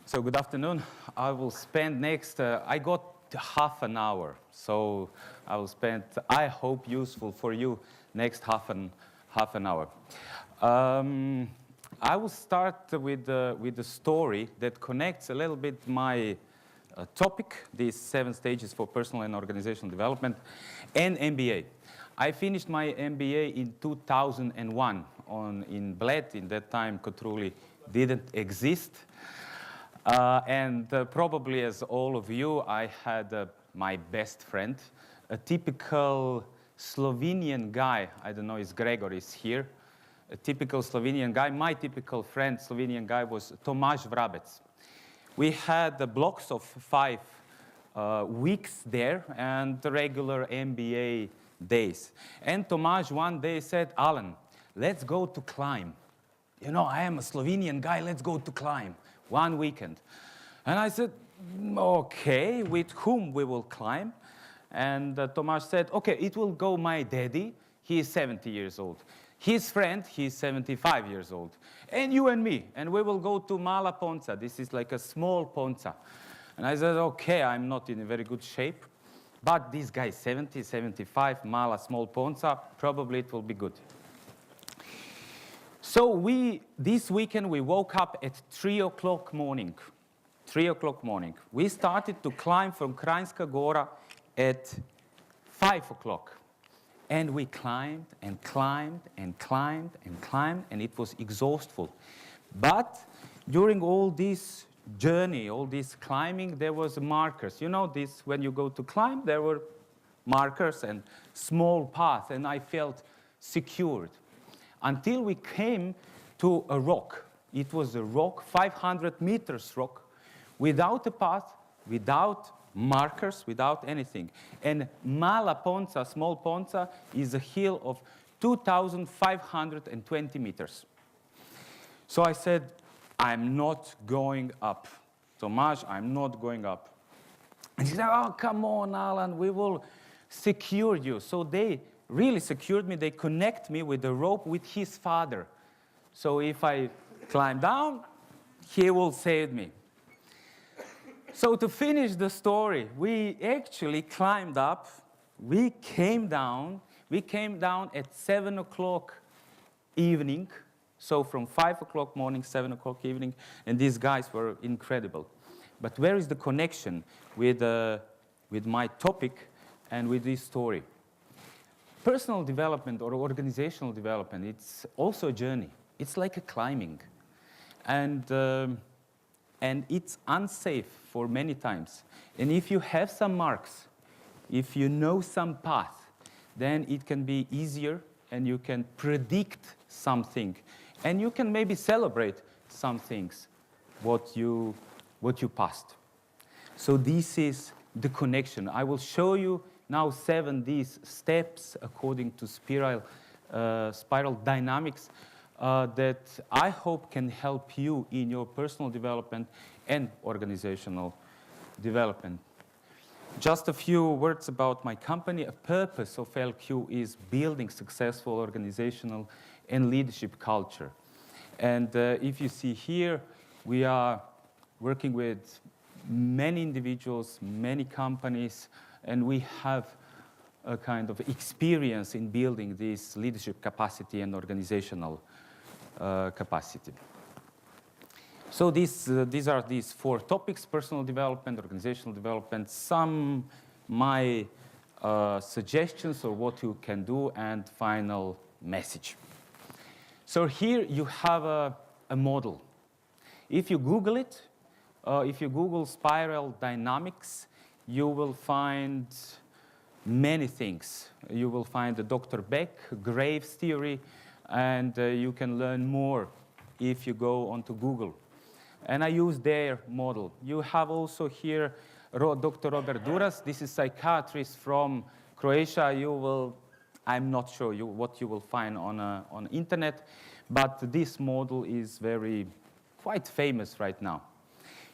So good afternoon. I will spend next, I got half an hour. So I will spend, I hope, useful for you next half an hour. I will start with the story that connects a little bit my topic, these 7 stages for personal and organizational development, and MBA. I finished my MBA in 2001 in Bled. In that time, Kotruli didn't exist. Probably as all of you, I had my best friend, a typical Slovenian guy. I don't know if Gregor is here. A typical Slovenian guy. My typical friend, Slovenian guy, was Tomaž Vrabec. We had the blocks of 5 weeks there and the regular MBA days. And Tomaž one day said, Alan, let's go to climb. You know, I am a Slovenian guy, let's go to climb. 1 weekend. And I said, okay, with whom we will climb? And Tomaž said, okay, it will go my daddy. He is 70 years old. His friend, he's 75 years old. And you and me. And we will go to Mala Ponca. This is like a small Ponca. And I said, okay, I'm not in a very good shape. But this guy is 70, 75, Mala, small Ponca. Probably it will be good. So this weekend, we woke up at 3 o'clock morning. 3 o'clock morning. We started to climb from Kranjska Gora at 5 o'clock. And we climbed and climbed and climbed and climbed, and it was exhausting. But during all this journey, all this climbing, there was markers. You know this, when you go to climb, there were markers and small paths, and I felt secured. Until we came to a rock. It was a rock, 500 meters rock, without a path, without markers, without anything. And Mala Ponca, small Ponca, is a hill of 2,520 meters. So I said, I'm not going up. Tomaž, I'm not going up. And he said, oh, come on, Alan, we will secure you. So they really secured me. They connect me with the rope with his father. So if I climb down, he will save me. So to finish the story, we actually climbed up. We came down. We came down at 7 o'clock evening. So from 5 o'clock morning, 7 o'clock evening. And these guys were incredible. But where is the connection with my topic and with this story? Personal development or organizational development, it's also a journey. It's like a climbing. And it's unsafe for many times. And if you have some marks, if you know some path, then it can be easier and you can predict something. And you can maybe celebrate some things, what you passed. So this is the connection. I will show you now 7 these steps according to spiral dynamics that I hope can help you in your personal development and organizational development. Just a few words about my company. A purpose of LQ is building successful organizational and leadership culture. And if you see here, we are working with many individuals, many companies, and we have a kind of experience in building this leadership capacity and organizational capacity. So these are these 4 topics: personal development, organizational development, some my suggestions or what you can do, and final message. So here you have a model. If you Google it, if you Google spiral dynamics, you will find many things. You will find the Dr. Beck, Graves theory, and you can learn more if you go onto Google. And I use their model. You have also here Dr. Robert Duras. This is psychiatrist from Croatia. I'm not sure what you will find on internet, but this model is quite famous right now.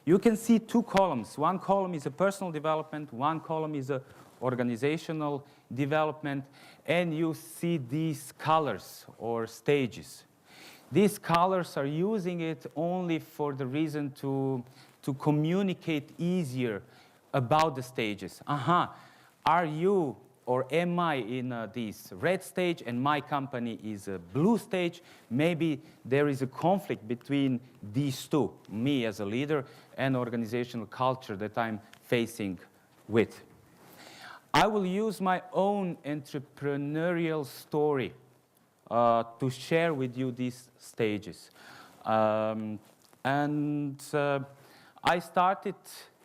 You can see 2 columns. One column is a personal development, one column is a organizational development, and you see these colors or stages. These colors are using it only for the reason to to communicate easier about the stages. Are you or am I in this red stage and my company is a blue stage? Maybe there is a conflict between these two, me as a leader and organizational culture that I'm facing with. I will use my own entrepreneurial story to share with you these stages. I started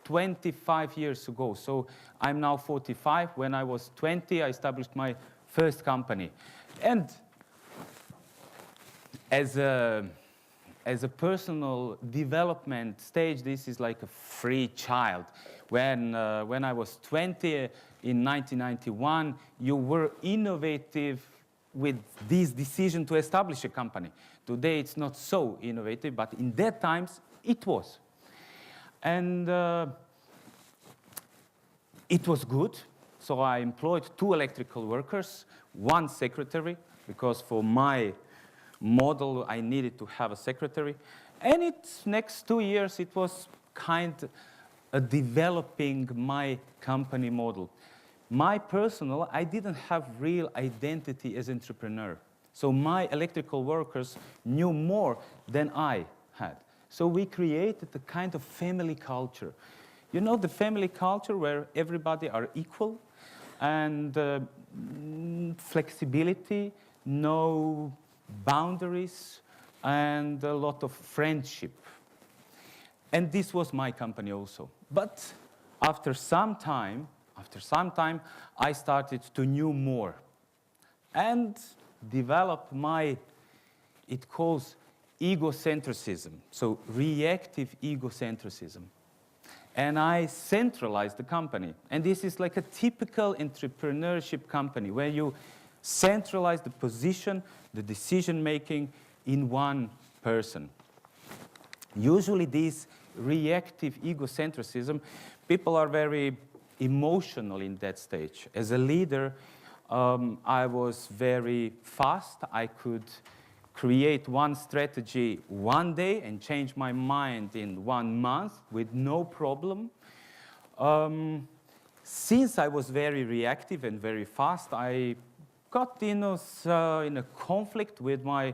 25 years ago, so I'm now 45. When I was 20, I established my first company. And as a personal development stage, this is like a free child. When I was 20 in 1991, you were innovative with this decision to establish a company. Today, it's not so innovative, but in that times, it was. And it was good. So I employed 2 electrical workers, 1 secretary, because for my model, I needed to have a secretary. And next 2 years, it was kind of developing my company model. My personal, I didn't have real identity as entrepreneur. So my electrical workers knew more than I had. So we created a kind of family culture. You know, the family culture where everybody are equal and flexibility, no boundaries, and a lot of friendship. And this was my company also. But after some time, I started to know more and develop my, it calls egocentrism, so reactive egocentrism. And I centralized the company. And this is like a typical entrepreneurship company where you centralize the position, the decision-making in one person. Usually this reactive egocentrism, people are very emotional in that stage. As a leader, I was very fast. I could create one strategy one day and change my mind in 1 month with no problem. Since I was very reactive and very fast, I got in a conflict with my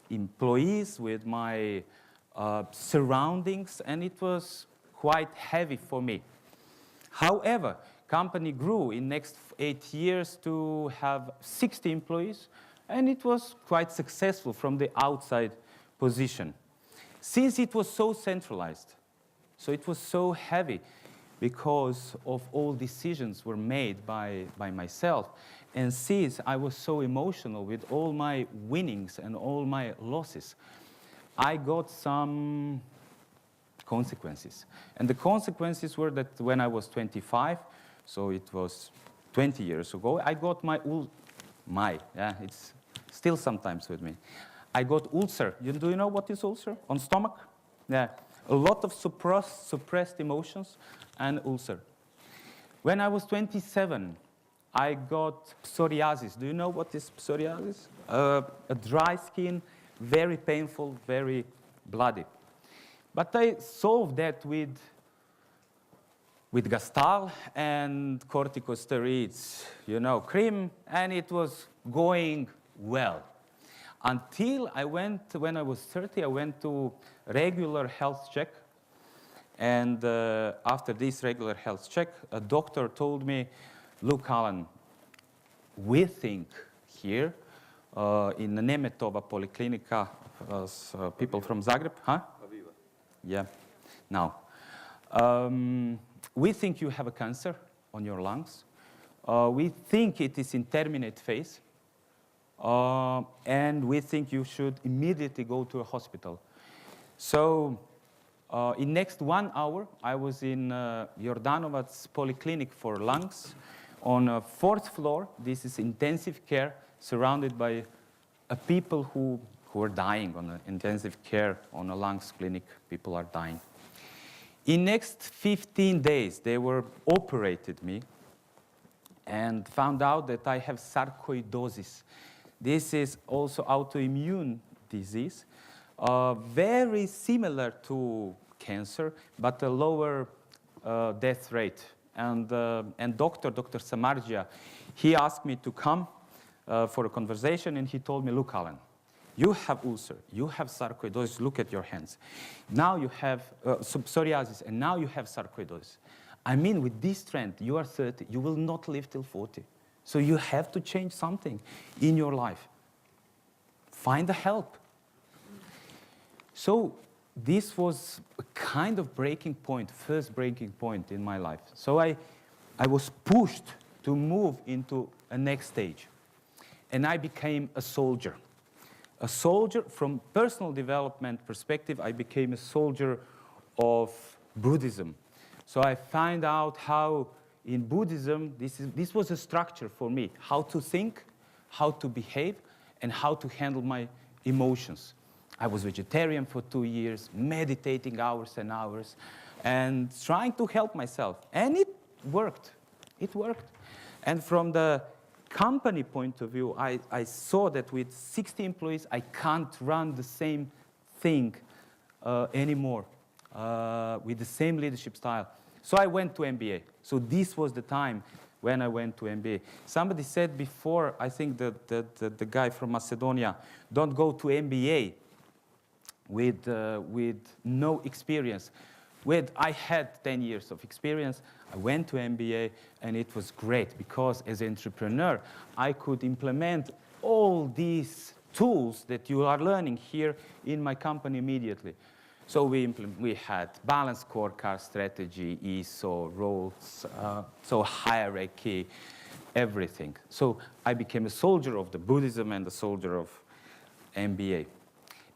employees, with my surroundings, and it was quite heavy for me. However, company grew in next 8 years to have 60 employees, and it was quite successful from the outside position. Since it was so centralized, so it was so heavy because of all decisions were made by myself, and since I was so emotional with all my winnings and all my losses, I got some consequences. And the consequences were that when I was 25, so it was 20 years ago, I got it's still sometimes with me. I got ulcer. Do you know what is ulcer? On stomach? Yeah. A lot of suppressed emotions and ulcer. When I was 27, I got psoriasis. Do you know what is psoriasis? A dry skin, very painful, very bloody. But I solved that with Gastal and corticosteroids, cream, and it was going well. Until when I was 30, I went to regular health check. And after this regular health check, a doctor told me, look, Alan, we think here in the Nemetova Poliklinika, people from Zagreb, Aviva. Yeah, now, we think you have a cancer on your lungs. We think it is in terminate phase. And we think you should immediately go to a hospital. So in next 1 hour, I was in Jordanovac's Polyclinic for lungs on a 4th floor. This is intensive care, surrounded by people who are dying on an intensive care on a lungs clinic. People are dying. In next 15 days, they were operated me and found out that I have sarcoidosis. This is also autoimmune disease, very similar to cancer, but a lower death rate. And Dr. Samardzija, he asked me to come for a conversation, and he told me, look, Alan, you have ulcer, you have sarcoidosis, look at your hands. Now you have psoriasis, and now you have sarcoidosis. I mean, with this trend, you are 30, you will not live till 40. So you have to change something in your life. Find the help. So this was a kind of breaking point, first breaking point in my life. So I was pushed to move into a next stage. And I became a soldier. A soldier from personal development perspective, I became a soldier of Buddhism. So I found out how in Buddhism, this was a structure for me, how to think, how to behave, and how to handle my emotions. I was vegetarian for 2 years, meditating hours and hours, and trying to help myself. And it worked. It worked. And from the company point of view, I saw that with 60 employees, I can't run the same thing anymore with the same leadership style. So I went to MBA. So this was the time when I went to MBA. Somebody said before, I think the guy from Macedonia, don't go to MBA with no experience. I had 10 years of experience. I went to MBA, and it was great because as an entrepreneur, I could implement all these tools that you are learning here in my company immediately. So we had balanced scorecard strategy, ESO, roles, so hierarchy, everything. So I became a soldier of the Buddhism and a soldier of MBA.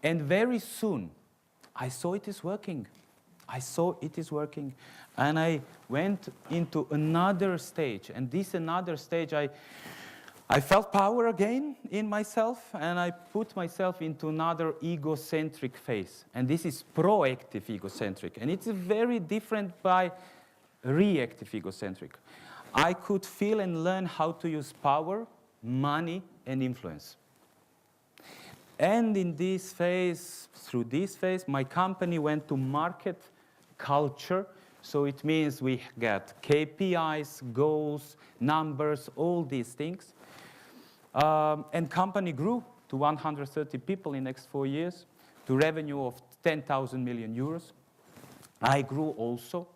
And very soon, I saw it is working. I saw it is working. And I went into another stage. And this another stage, I felt power again in myself, and I put myself into another egocentric phase. And this is proactive egocentric. And it's very different by reactive egocentric. I could feel and learn how to use power, money, and influence. And in this phase, through this phase, my company went to market culture. So it means we get KPIs, goals, numbers, all these things. And company grew to 130 people in the next 4 years, to revenue of 10,000 million euros. I grew also.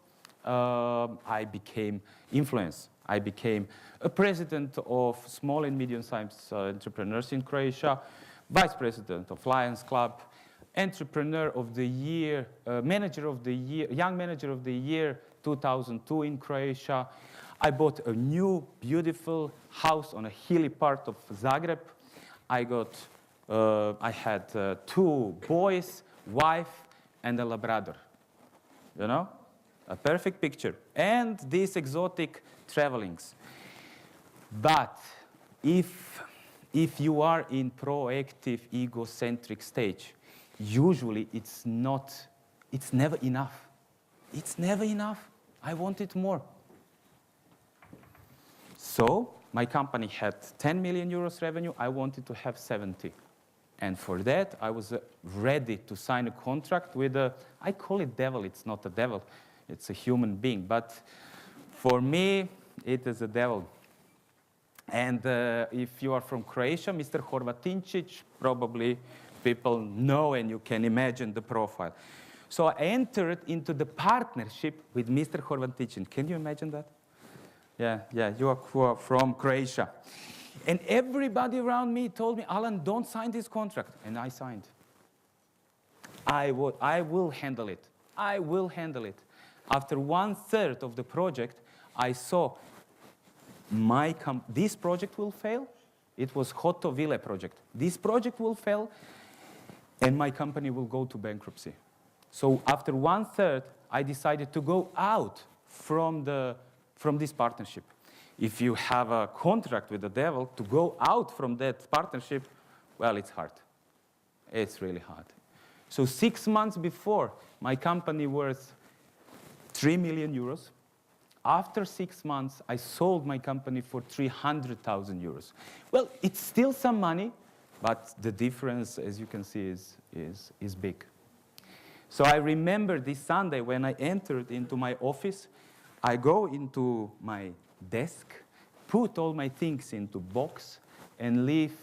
I became influence. I became a president of small and medium-sized entrepreneurs in Croatia, vice president of Lions Club, entrepreneur of the year, manager of the year, young manager of the year 2002 in Croatia. I bought a new, beautiful house on a hilly part of Zagreb. I had 2 boys, wife, and a Labrador. You know, a perfect picture. And these exotic travelings. But if you are in proactive egocentric stage, usually it's never enough. It's never enough. I wanted more. So my company had 10 million euros revenue. I wanted to have 70. And for that, I was ready to sign a contract with I call it devil. It's not a devil. It's a human being. But for me, it is a devil. And if you are from Croatia, Mr. Horvatinčić, probably people know and you can imagine the profile. So I entered into the partnership with Mr. Horvatinčić. Can you imagine that? Yeah, you are from Croatia. And everybody around me told me, Alan, don't sign this contract. And I signed. I will handle it. I will handle it. After 1/3 of the project, I saw this project will fail. It was Hotovile project. This project will fail, and my company will go to bankruptcy. So after 1/3, I decided to go out from this partnership. If you have a contract with the devil, to go out from that partnership, well, it's hard. It's really hard. So 6 months before, my company worth 3 million euros. After 6 months, I sold my company for 300,000 euros. Well, it's still some money, but the difference, as you can see, is big. So I remember this Sunday when I entered into my office, I go into my desk, put all my things into box, and leave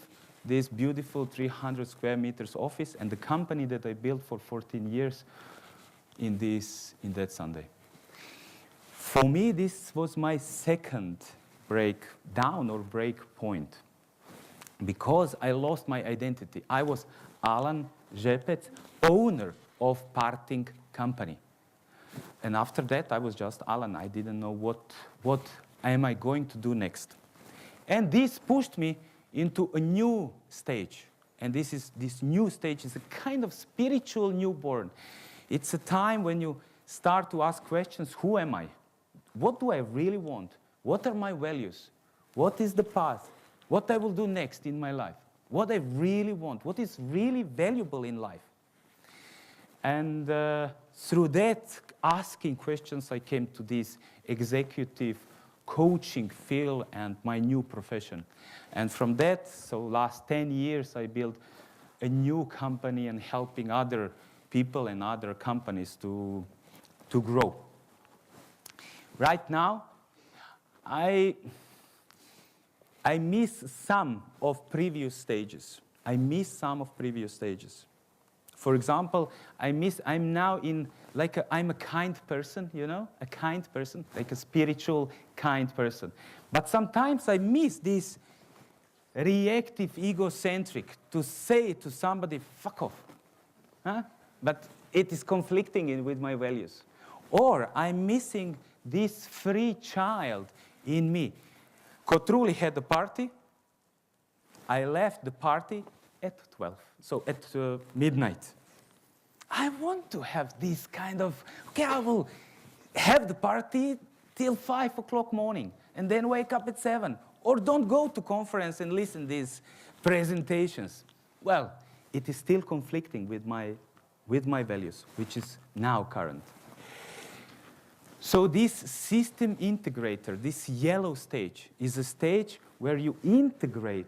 this beautiful 300 square meters office and the company that I built for 14 years in that Sunday. For me, this was my second breakdown or break point, because I lost my identity. I was Alan Žepec, owner of parting company. And after that, I was just Alan. I didn't know what am I going to do next. And this pushed me into a new stage. And this new stage is a kind of spiritual newborn. It's a time when you start to ask questions: who am I? What do I really want? What are my values? What is the path? What I will do next in my life? What I really want? What is really valuable in life? And through that asking questions, I came to this executive coaching field and my new profession. And from that, so last 10 years, I built a new company and helping other people and other companies to grow. Right now, I miss some of previous stages. For example, I'm now in, I'm a kind person, a kind person, like a spiritual kind person. But sometimes I miss this reactive egocentric, to say to somebody, fuck off. Huh? But it is conflicting with my values. Or I'm missing this free child in me. Truly had a party. I left the party at 12, so at midnight. I want to have this kind of, okay, I will have the party till 5 o'clock morning and then wake up at 7. Or don't go to conference and listen to these presentations. Well, it is still conflicting with my values, which is now current. So this system integrator, this yellow stage, is a stage where you integrate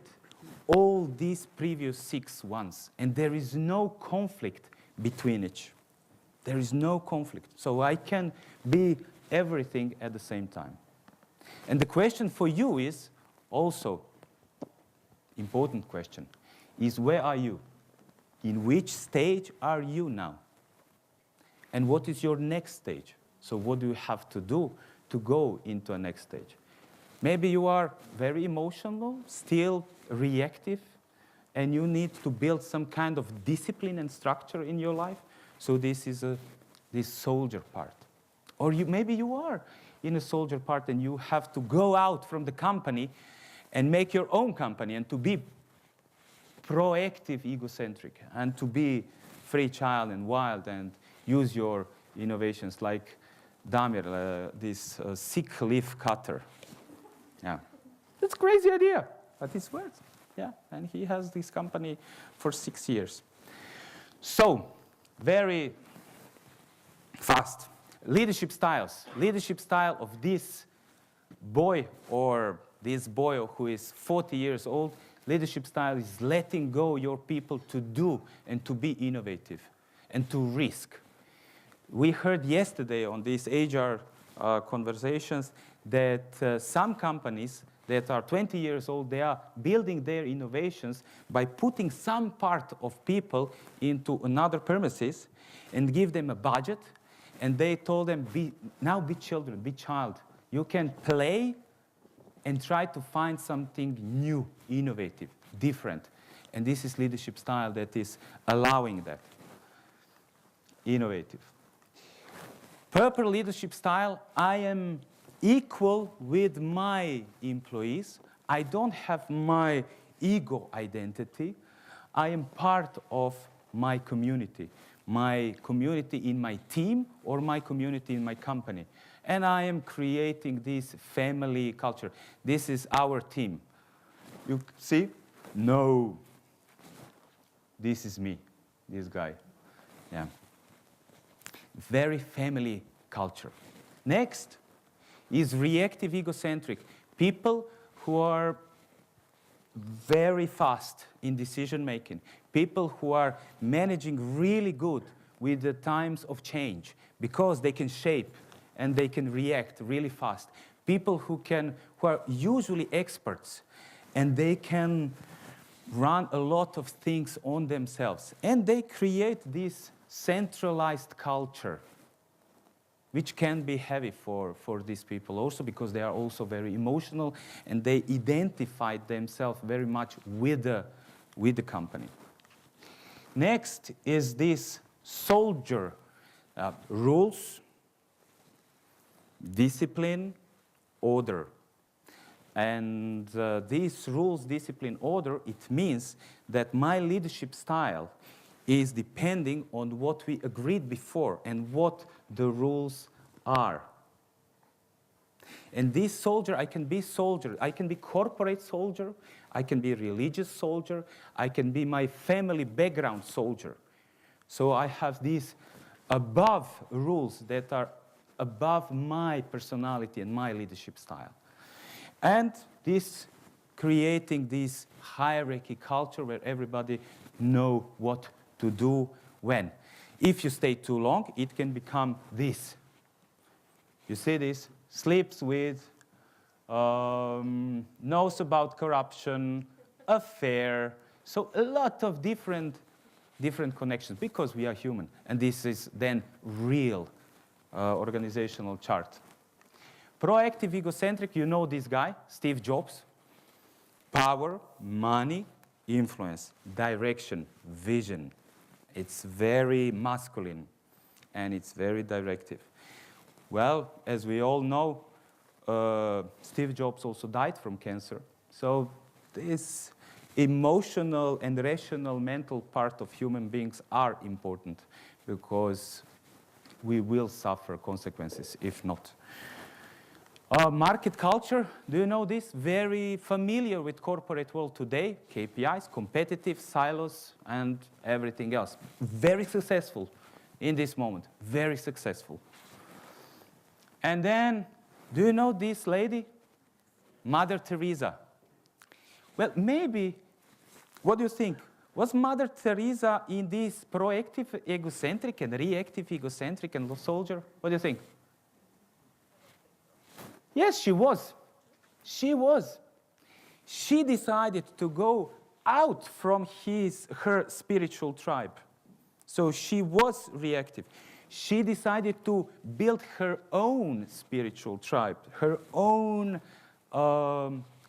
all these previous 6 ones, and there is no conflict between each. There is no conflict. So I can be everything at the same time. And the question for you is also important question, is where are you? In which stage are you now? And what is your next stage? So what do you have to do to go into a next stage? Maybe you are very emotional, still reactive, and you need to build some kind of discipline and structure in your life. So this is this soldier part. Or maybe you are in a soldier part and you have to go out from the company and make your own company and to be proactive egocentric and to be free child and wild and use your innovations like Damir, this sick leaf cutter. Yeah, it's a crazy idea, but it works. Yeah, and he has this company for 6 years. So, very fast. Leadership styles. Leadership style of this boy or this boy who is 40 years old. Leadership style is letting go your people to do and to be innovative and to risk. We heard yesterday on these HR conversations that some companies that are 20 years old, they are building their innovations by putting some part of people into another premises and give them a budget. And they told them, now be children, be child. You can play and try to find something new, innovative, different. And this is leadership style that is allowing that. Innovative. Purple leadership style, I am equal with my employees. I don't have my ego identity. I am part of my community in my team or my community in my company. And I am creating this family culture. This is our team. You see? No. This is me, this guy. Yeah. Very family culture. Next is reactive egocentric. People who are very fast in decision making. People who are managing really good with the times of change because they can shape and they can react really fast. People who are usually experts, and they can run a lot of things on themselves. And they create this centralized culture, which can be heavy for these people also, because they are also very emotional, and they identify themselves very much with the company. Next is this soldier rules, discipline, order. And these rules, discipline, order, it means that my leadership style is depending on what we agreed before and what the rules are. And this soldier, I can be soldier. I can be corporate soldier. I can be religious soldier. I can be my family background soldier. So I have these above rules that are above my personality and my leadership style. And this creating this hierarchy culture where everybody know what to do when. If you stay too long, it can become this. You see this? Sleeps with, knows about corruption, affair. So a lot of different connections because we are human. And this is then real organizational chart. Proactive egocentric, you know this guy, Steve Jobs. Power, money, influence, direction, vision. It's very masculine and it's very directive. Well, as we all know, Steve Jobs also died from cancer. So this emotional and rational mental part of human beings are important because we will suffer consequences if not. Market culture, do you know this? Very familiar with corporate world today. KPIs, competitive, silos, and everything else. Very successful in this moment. Very successful. And then, do you know this lady? Mother Teresa. Well, maybe, what do you think? Was Mother Teresa in this proactive egocentric and reactive egocentric and soldier? What do you think? Yes, she was. She was. She decided to go out from her spiritual tribe. So she was reactive. She decided to build her own spiritual tribe, her own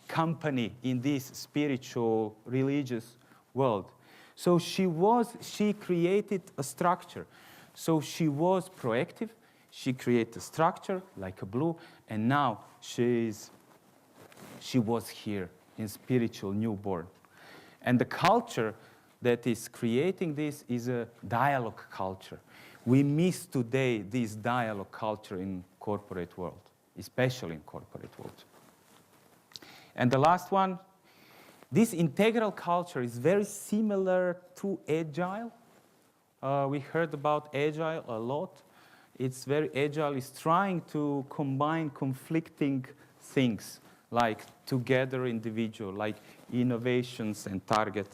company in this spiritual, religious world. So she created a structure. So she was proactive. She created a structure like a blue, and now she was here in spiritual newborn. And the culture that is creating this is a dialogue culture. We miss today this dialogue culture in corporate world, especially in corporate world. And the last one, this integral culture is very similar to agile. We heard about agile a lot. It's very agile. It's trying to combine conflicting things, like together individual, like innovations and target.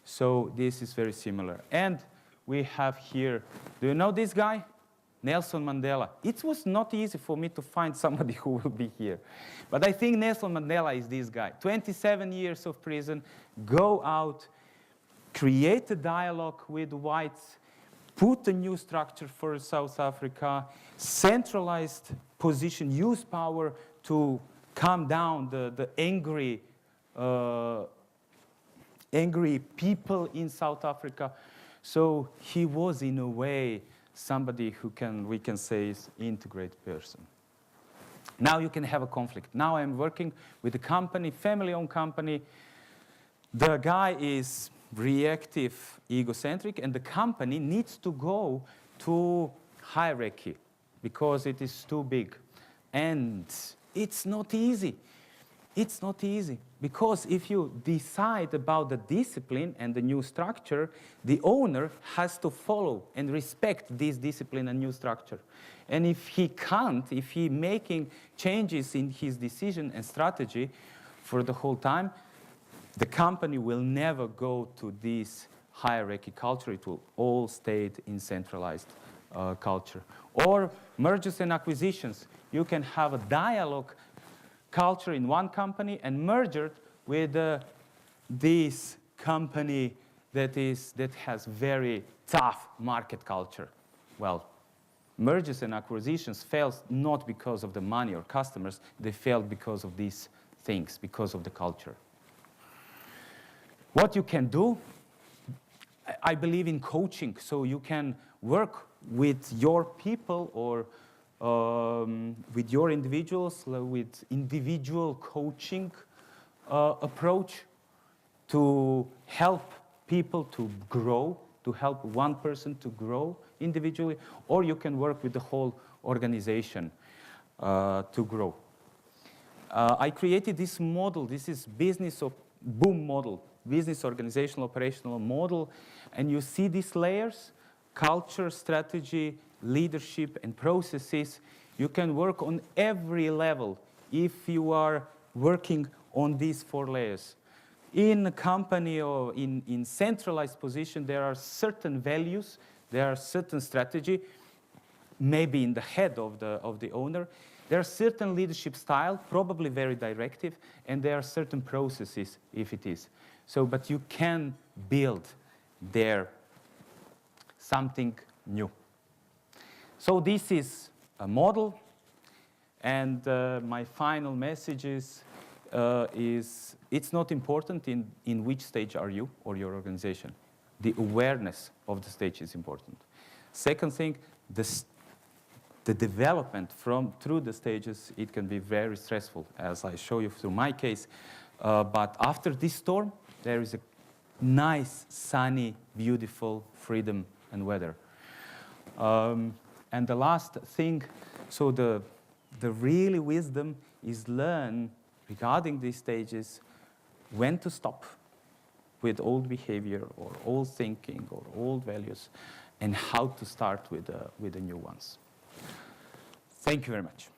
So this is very similar. And we have here, do you know this guy? Nelson Mandela. It was not easy for me to find somebody who will be here. But I think Nelson Mandela is this guy. 27 years of prison, go out, create a dialogue with whites, put a new structure for South Africa, centralized position, use power to calm down the angry people in South Africa. So he was, in a way, somebody who we can say is integrated person. Now you can have a conflict. Now I'm working with a company, family-owned company. The guy is reactive egocentric, and the company needs to go to hierarchy because it is too big. And it's not easy. It's not easy because if you decide about the discipline and the new structure, the owner has to follow and respect this discipline and new structure. And if he can't, if he making changes in his decision and strategy for the whole time, the company will never go to this hierarchy culture. It will all stay in centralized culture. Or mergers and acquisitions. You can have a dialogue culture in one company and merge it with this company that has very tough market culture. Well, mergers and acquisitions fail not because of the money or customers. They fail because of these things, because of the culture. What you can do, I believe in coaching. So you can work with your people or with your individuals, with individual coaching approach to help people to grow, to help one person to grow individually, or you can work with the whole organization to grow. I created this model. This is business of boom model, business organizational operational model, and you see these layers: culture, strategy, leadership, and processes. You can work on every level if you are working on these 4 layers. In a company or in centralized position, there are certain values, there are certain strategy, maybe in the head of the owner. There are certain leadership style, probably very directive, and there are certain processes if it is. So, but you can build there something new. So this is a model, and my final message is it's not important in which stage are you or your organization. The awareness of the stage is important. Second thing, the development through the stages, it can be very stressful, as I show you through my case. But after this storm, there is a nice, sunny, beautiful freedom and weather. And the last thing, so the really wisdom is learn regarding these stages when to stop with old behavior or old thinking or old values, and how to start with the new ones. Thank you very much.